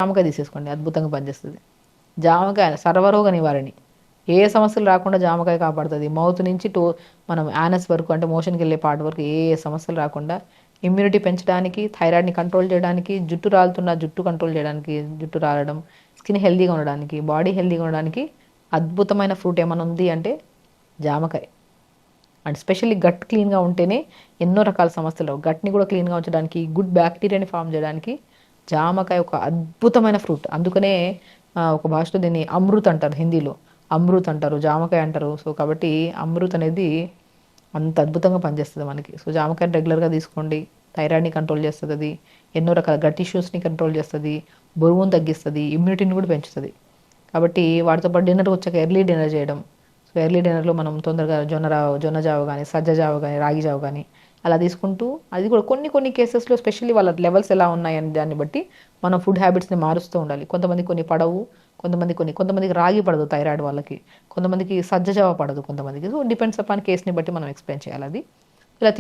జామకాయ తీసేసుకోండి, అద్భుతంగా పనిచేస్తుంది. జామకాయ సర్వరోగ నివారణి, ఏ సమస్యలు రాకుండా జామకాయ కాపాడుతుంది. మౌత్ నుంచి మనం యానస్ వరకు, అంటే మోషన్కి వెళ్ళే పార్ట్ వరకు ఏ సమస్యలు రాకుండా ఇమ్యూనిటీ పెంచడానికి, థైరాయిడ్ని కంట్రోల్ చేయడానికి, జుట్టు రాలుతున్న జుట్టు కంట్రోల్ చేయడానికి, జుట్టు రాలడం, స్కిన్ హెల్దీగా ఉండడానికి, బాడీ హెల్దీగా ఉండడానికి అద్భుతమైన ఫ్రూట్ ఏమైనా ఉంది అంటే జామకాయ. అండ్ స్పెషల్లీ గట్ క్లీన్గా ఉంటేనే ఎన్నో రకాల సమస్యలు, గట్ని కూడా క్లీన్గా ఉంచడానికి, గుడ్ బ్యాక్టీరియాని ఫామ్ చేయడానికి జామకాయ ఒక అద్భుతమైన ఫ్రూట్. అందుకనే ఒక భాషలో దీన్ని అమృత్ అంటారు, హిందీలో అమృత్ అంటారు, జామకాయ అంటారు. సో కాబట్టి అమృత్ అనేది అంత అద్భుతంగా పనిచేస్తుంది మనకి. సో జామకాయని రెగ్యులర్గా తీసుకోండి, థైరాయిడ్ని కంట్రోల్ చేస్తుంది అది, ఎన్నో రకాల గట్ ఇష్యూస్ని కంట్రోల్ చేస్తుంది, బరువును తగ్గిస్తుంది, ఇమ్యూనిటీని కూడా పెంచుతుంది. కాబట్టి వాటితో పాటు డిన్నర్ వచ్చాక ఎర్లీ డిన్నర్ చేయడం. సో ఎర్లీ డిన్నర్లో మనం తొందరగా జొన్న జావ కానీ, సజ్జ జావ కానీ, రాగి జావ కానీ అలా తీసుకుంటూ, అది కూడా కొన్ని కేసెస్లో స్పెషల్లీ వాళ్ళ లెవెల్స్ ఎలా ఉన్నాయని దాన్ని బట్టి మనం ఫుడ్ హ్యాబిట్స్ని మారుస్తూ ఉండాలి. కొన్ని పడవు, కొంతమందికి రాగి పడదు థైరాయిడ్ వాళ్ళకి, కొంతమందికి సజ్జ జావ పడదు కొంతమందికి. సో డిపెండ్స్ అపాన్ కేస్ని బట్టి మనం ఎక్స్ప్లెయిన్ చేయాలి అది. ఇలా